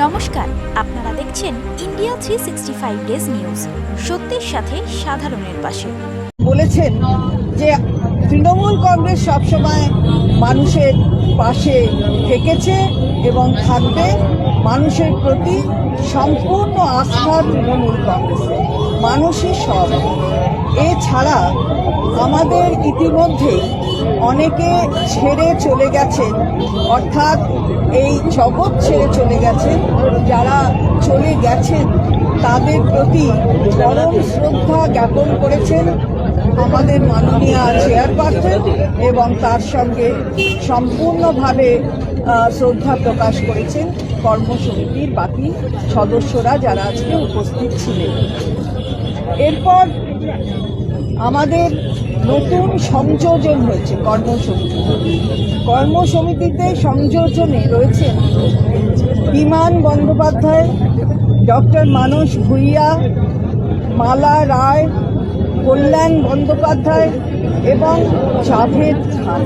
নমস্কার, আপনারা দেখছেন ইন্ডিয়া 365 ডেজ নিউজ, সত্যের সাথে সাধারণের পাশে। বলেছেন যে তৃণমূল কংগ্রেস সবসময় মানুষের পাশে থেকেছে এবং থাকবে। মানুষের প্রতি সম্পূর্ণ আস্থা তৃণমূল কংগ্রেসে, মানুষই সব। এছাড়া আমাদের ইতিমধ্যে অনেকে ছেড়ে চলে গেছেন, অর্থাৎ এই জগৎ ছেড়ে চলে গেছেন। যারা চলে গেছেন তাদের প্রতি পরম শ্রদ্ধা জ্ঞাপন করেছেন আমাদের মাননীয় চেয়ারপারসন এবং তার সঙ্গে সম্পূর্ণভাবে শ্রদ্ধা প্রকাশ করেছেন কর্মসমিতির বাকি সদস্যরা যারা আজকে উপস্থিত ছিলেন। এরপর আমাদের নতুন সংযোজন হয়েছে কর্মসমিতিতে। সংযোজনে রয়েছেন বিমান বন্দ্যোপাধ্যায়, ডক্টর মানস ভূঁইয়া, মালা রায়, কল্যাণ বন্দ্যোপাধ্যায় এবং জাভেদ খান।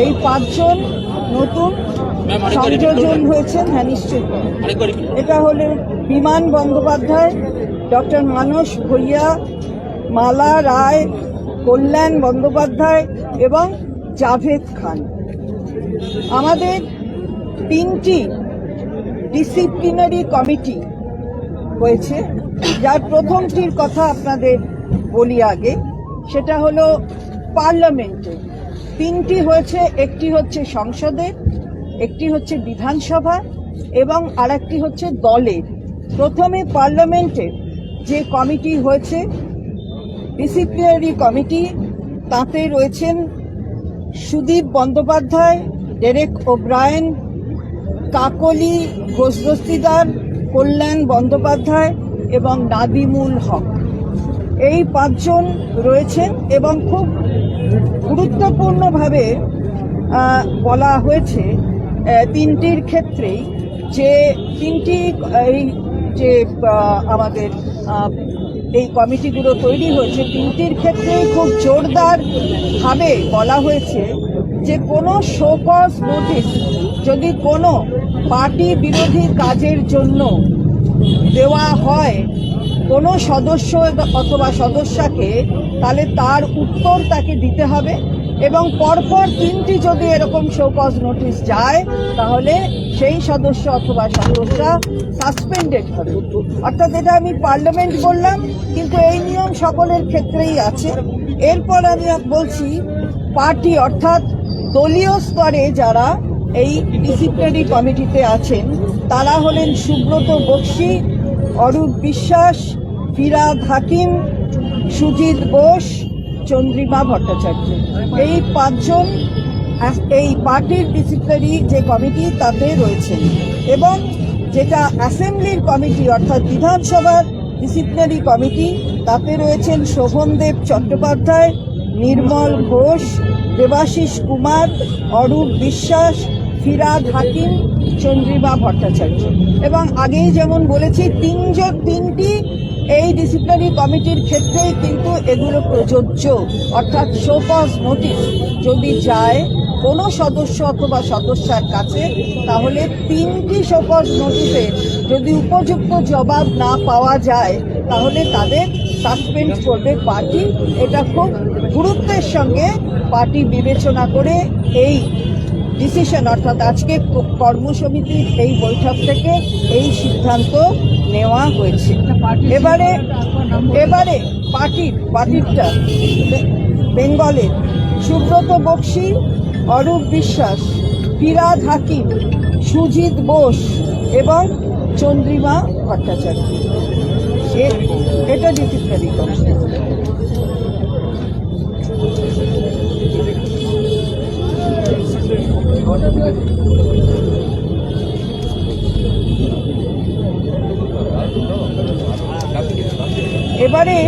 এই পাঁচজন নতুন সংযোজন হয়েছেন। হ্যাঁ, নিশ্চয়ই। এটা হলো বিমান বন্দ্যোপাধ্যায়, ডক্টর মানস ভূঁইয়া, মালা রায়, কল্যাণ বন্দ্যোপাধ্যায় এবং জাভেদ খান। আমাদের 3টি ডিসিপ্লিনারি কমিটি হয়েছে, যার প্রথমটির কথা আপনাদের বলি আগে। সেটা হলো পার্লামেন্টে 3টি হয়েছে। একটি হচ্ছে সংসদে, একটি হচ্ছে বিধানসভা এবং আরেকটি হচ্ছে দলের। প্রথমে পার্লামেন্টের যে কমিটি হয়েছে, ডিসিপ্লিনারি কমিটি, তাতে রয়েছেন সুদীপ বন্দ্যোপাধ্যায়, ডেরেক ওব্রায়েন, কাকলি ঘোষ-দস্তিদার, কল্যাণ বন্দ্যোপাধ্যায় এবং নাদিমুল হক। এই 5জন রয়েছেন এবং খুব গুরুত্বপূর্ণভাবে বলা হয়েছে 3টির ক্ষেত্রেই যে 3টি আমাদের এই কমিটিগুলো তৈরি হয়েছে, 3টির ক্ষেত্রেই খুব জোরদার ভাবে বলা হয়েছে যে কোনো শো কজ নোটিশ যদি কোনো পার্টি বিরোধী কাজের জন্য দেওয়া হয় কোনো সদস্য অথবা সদস্যকে, তাহলে তার উত্তর তাকে দিতে হবে এবং পরপর 3টি যদি এরকম শো কজ নোটিশ যায় তাহলে সেই সদস্য অথবা সদস্যা সাসপেন্ডেড হবে। অর্থাৎ এটা আমি পার্লামেন্ট বললাম, কিন্তু এই নিয়ম সকলের ক্ষেত্রেই আছে। এরপর আমি বলছি পার্টি অর্থাৎ দলীয় স্তরে যারা এই ডিসিপ্লিনারি কমিটিতে আছেন তারা হলেন সুব্রত বক্সি, অরূপ বিশ্বাস, ফিরাদ হাকিম, সুজিত বোস, চন্দ্রিমা ভট্টাচার্য। এই 5জন এই পার্টির ডিসিপ্লিনারি যে কমিটি তাতে রয়েছেন। এবং যেটা অ্যাসেম্বলির কমিটি অর্থাৎ বিধানসভার ডিসিপ্লিনারি কমিটি, তাতে রয়েছেন শোভনদেব চট্টোপাধ্যায়, নির্মল ঘোষ, দেবাশিস কুমার, অরূপ বিশ্বাস, ফিরাদ হাকিম, চন্দ্রিমা ভট্টাচার্য। এবং আগেই যেমন বলেছি 3টি এই ডিসিপ্লিনারি কমিটির ক্ষেত্রে কিন্তু এগুলো প্রযোজ্য। অর্থাৎ শো কজ নোটিশ যদি যায় কোনো সদস্য অথবা সদস্যার কাছে, তাহলে 3টি শো কজ নোটিশে যদি উপযুক্ত জবাব না পাওয়া যায় তাহলে তাদের সাসপেন্ড করবে পার্টি। এটা খুব গুরুত্বের সঙ্গে পার্টি বিবেচনা করে এই ডিসিশন অর্থাৎ আজকে কর্মসমিতির এই বৈঠক থেকে এই সিদ্ধান্ত নেওয়া হয়েছে। এবারে পার্টিটা বেঙ্গলের সুব্রত বক্সি, অরূপ বিশ্বাস, ফিরাদ হাকিম, সুজিত বোস এবং চন্দ্রিমা ভট্টাচার্য। এটা ডিসিপ্লিনারি কমিটি। এবারে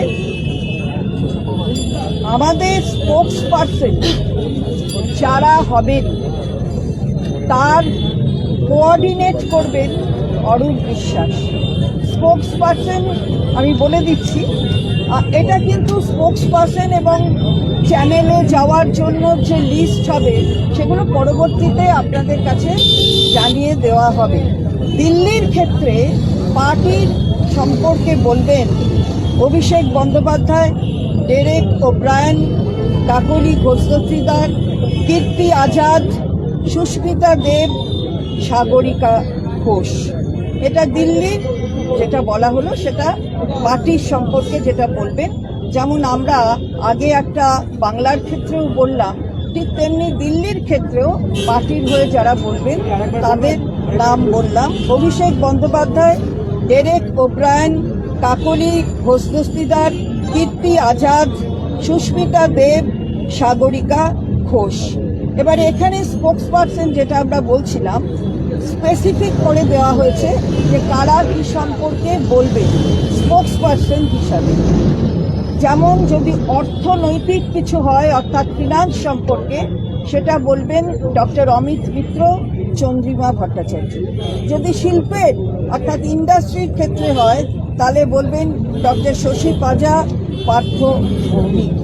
আমাদের স্পোক্স পার্সন যারা হবেন তার কোঅর্ডিনেট করবেন অরূপ বিশ্বাস। স্পোক্স পার্সন আমি বলে দিচ্ছি, এটা কিন্তু স্পোক্স পার্সন এবং চ্যানেলে যাওয়ার জন্য যে লিস্ট হবে সেগুলো পরবর্তীতে আপনাদের কাছে জানিয়ে দেওয়া হবে। দিল্লির ক্ষেত্রে পার্টির সম্পর্কে বলবেন অভিষেক বন্দ্যোপাধ্যায়, ডেরেক ওব্রায়েন, কাকলি ঘোষদস্তিদার, কীর্তি আজাদ, সুস্মিতা দেব, সাগরিকা ঘোষ। এটা দিল্লির যেটা বলা হলো, সেটা পার্টির সম্পর্কে যেটা বলবেন। যেমন আমরা আগে একটা বাংলার ক্ষেত্রেও বললাম, ঠিক তেমনি দিল্লির ক্ষেত্রেও পার্টির হয়ে যারা বলবেন তাদের নাম বললাম। অভিষেক বন্দ্যোপাধ্যায়, ডেরেক ওব্রায়েন, কাকলি ঘোষদস্তিদার, কীর্তি আজাদ, সুস্মিতা দেব, সাগরিকা ঘোষ। এবার এখানে স্পোক্সপারসন যেটা আমরা বলছিলাম, স্পেসিফিক করে দেওয়া হয়েছে যে কারা কি সম্পর্কে বলবে স্পোক্সপারসন হিসাবে। যেমন যদি অর্থনৈতিক কিছু হয়, অর্থাৎ ফিনান্স সম্পর্কে, সেটা বলবেন ডক্টর অমিত মিত্র, চন্দ্রিমা ভট্টাচার্য। যদি শিল্পের অর্থাৎ ইন্ডাস্ট্রির ক্ষেত্রে হয়, তাহলে বলবেন ডক্টর শশী পাজা, পার্থ ভৌমিক।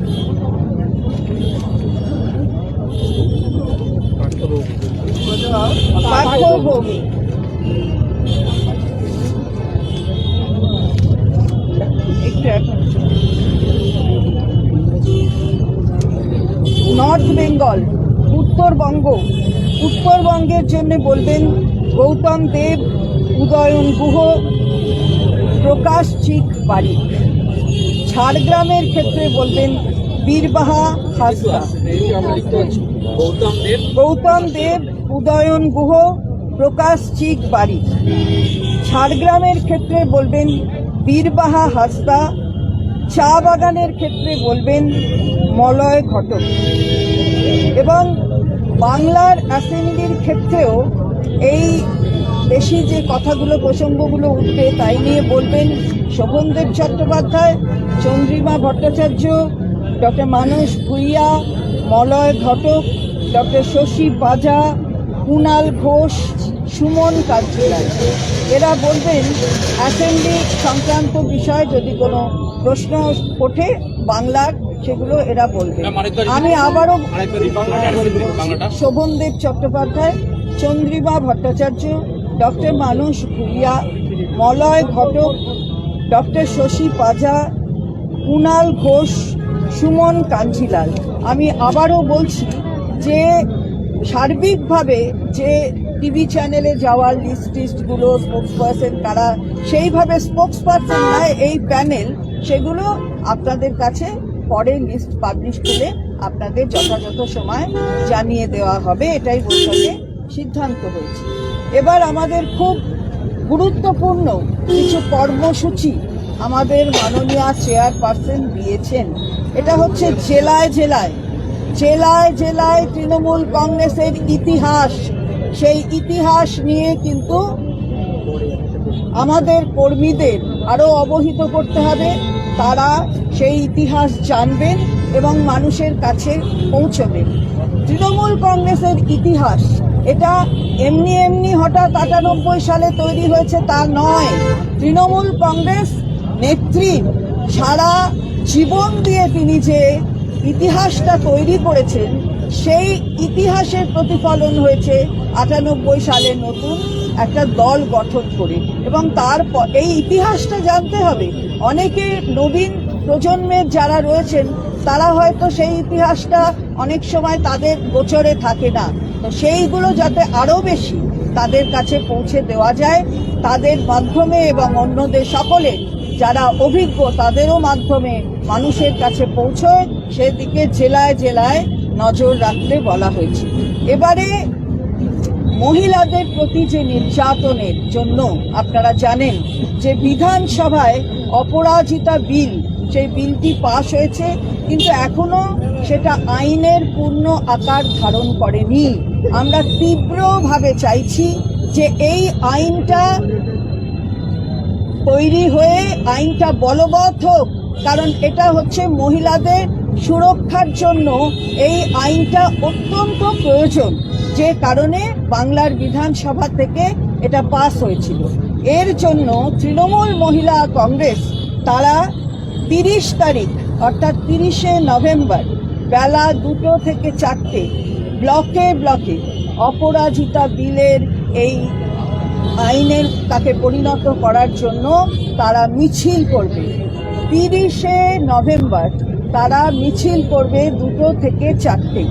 পার্থ ভৌমিক। নর্থ বেঙ্গল, উত্তরবঙ্গের জন্য বলবেন গৌতম দেব, উদয়ন গুহ, প্রকাশ চিক বারিক। ঝাড়গ্রামের ক্ষেত্রে বলবেন বীরবাহা হাসদা। গৌতম দেব, উদয়ন গুহ, প্রকাশ চিক বারিক। ঝাড়গ্রামের ক্ষেত্রে বলবেন বীরবাহা হাসদা। চা বাগানের ক্ষেত্রে বলবেন মলয় ঘটক। এবং বাংলার অ্যাসেম্বলির ক্ষেত্রেও এই বেশি যে কথাগুলো প্রসঙ্গগুলো উঠবে তাই নিয়ে বলবেন শোভনদেব চট্টোপাধ্যায়, চন্দ্রিমা ভট্টাচার্য, ডক্টর মানস ভূঁইয়া, মলয় ঘটক, ডক্টর শশী পাজা, কুণাল ঘোষ, সুমন কাঞ্জিলাল। এরা বলবেন অ্যাসেম্বলি সংক্রান্ত বিষয় যদি কোনো প্রশ্ন ওঠে বাংলার, সেগুলো এরা বলবে। আমি আবারও শোভনদেব চট্টোপাধ্যায়, চন্দ্রিমা ভট্টাচার্য, ডক্টর মানস ভূঁইয়া, মলয় ঘটক, ডক্টর শশী পাজা, কুণাল ঘোষ, সুমন কাঞ্জিলাল। আমি আবারও বলছি যে সার্বিকভাবে যে টিভি চ্যানেলে যাওয়ার লিস্টগুলো স্পোক্সপারসন কারা, সেইভাবে স্পোক্সপারসন নয় এই প্যানেল, সেগুলো আপনাদের কাছে পরে লিস্ট পাবলিশ করে আপনাদের যথাযথ সময় জানিয়ে দেওয়া হবে, এটাই বৈঠকে সিদ্ধান্ত হয়েছে। এবার আমাদের খুব গুরুত্বপূর্ণ কিছু কর্মসূচি আমাদের মাননীয় চেয়ারপারসন দিয়েছেন। এটা হচ্ছে জেলায় জেলায় তৃণমূল কংগ্রেসের ইতিহাস। সেই ইতিহাস নিয়ে কিন্তু আমাদের কর্মীদের আরো অবহিত করতে হবে, তারা সেই ইতিহাস জানবেন এবং মানুষের কাছে পৌঁছবেন। তৃণমূল কংগ্রেসের ইতিহাস এটা এমনি হঠাৎ ৯৮ সালে তৈরি হয়েছে তা নয়। তৃণমূল কংগ্রেস নেত্রী সারা জীবন দিয়ে তিনি যে ইতিহাসটা তৈরি করেছেন, সেই ইতিহাসের প্রতিফলন হয়েছে ৯৮ সালে নতুন একটা দল গঠন করে। এবং তারপর এই ইতিহাসটা জানতে হবে। অনেকে নবীন প্রজন্মের যারা রয়েছেন তারা হয়তো সেই ইতিহাসটা অনেক সময় তাদের গোচরে থাকে না, তো সেইগুলো যাতে আরো বেশি তাদের কাছে পৌঁছে দেওয়া যায়, তাদের মাধ্যমে এবং অন্যদের সকলে যারা অভিজ্ঞ তাদেরও মাধ্যমে মানুষের কাছে পৌঁছয়, সেদিকে জেলায় নজর রাখতে বলা হয়েছে। এবারে মহিলাদের প্রতি যে নির্যাতনের জন্য আপনারা জানেন যে বিধানসভায় অপরাজিতা বিল, সেই বিলটি পাশ হয়েছে, কিন্তু এখনো সেটা আইনের পূর্ণ আকার ধারণ করেনি। আমরা তীব্রভাবে চাইছি যে এই আইনটা তৈরি হয়ে আইনটা বলবৎ হোক, কারণ এটা হচ্ছে মহিলাদের সুরক্ষার জন্য এই আইনটা অত্যন্ত প্রয়োজন, যে কারণে বাংলার বিধানসভা থেকে এটা পাস হয়েছিল। এর জন্য তৃণমূল মহিলা কংগ্রেস তারা ৩০ তারিখ অর্থাৎ ৩০শে নভেম্বর বেলা ২টো থেকে ৪টে ব্লকে অপরাজিতা বিলের এই আইনের তাকে পরিণত করার জন্য তারা মিছিল করবে। 30শে নভেম্বর তারা মিছিল করবে 2টো থেকে 4টে,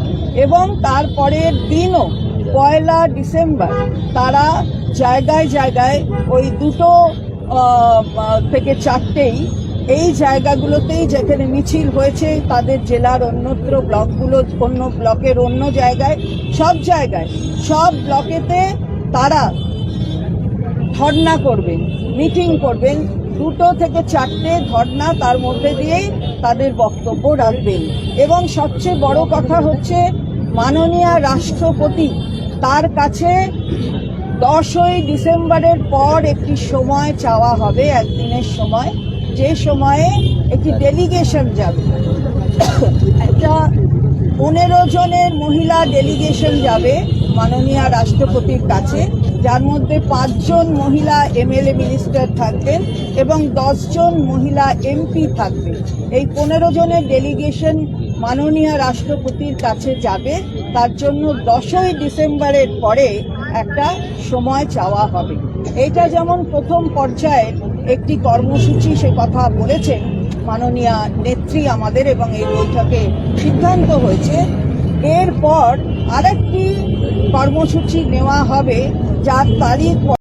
এবং তারপরের দিনও 1 ডিসেম্বর তারা জায়গায় জায়গায় ওই 2টো থেকে 4টেই এই জায়গাগুলোতেই যেখানে মিছিল হয়েছে তাদের জেলার অন্যত্র ব্লকগুলো, অন্য ব্লকের অন্য জায়গায়, সব ব্লকেতে তারা ধর্ণা করবেন, মিটিং করবেন। 2টো থেকে 4টে ধর্ণা, তার মধ্যে দিয়েই তাদের বক্তব্য রাখবেন। এবং সবচেয়ে বড় কথা হচ্ছে মাননীয় রাষ্ট্রপতি তার কাছে 10ই ডিসেম্বরের পর একটি সময় চাওয়া হবে, একদিনের সময়, যে সময়ে একটি ডেলিগেশন যাবে। একটা 15 জনের মহিলা ডেলিগেশন যাবে মাননীয় রাষ্ট্রপতির কাছে, যার মধ্যে 5 জন মহিলা এমএলএ মিনিস্টার থাকবেন এবং 10 জন মহিলা এমপি থাকবে। এই 15 জনের ডেলিগেশন মাননীয় রাষ্ট্রপতির কাছে যাবে, তার জন্য 10ই ডিসেম্বরের পরে একটা সময় চাওয়া হবে। এটা যেমন প্রথম পর্যায়ে একটি কর্মসূচি, সে কথা বলেছেন মাননীয় নেত্রী আমাদের, এবং এই বৈঠকে সিদ্ধান্ত হয়েছে। এরপর আরেকটি কর্মসূচি নেওয়া হবে, যার তারিখ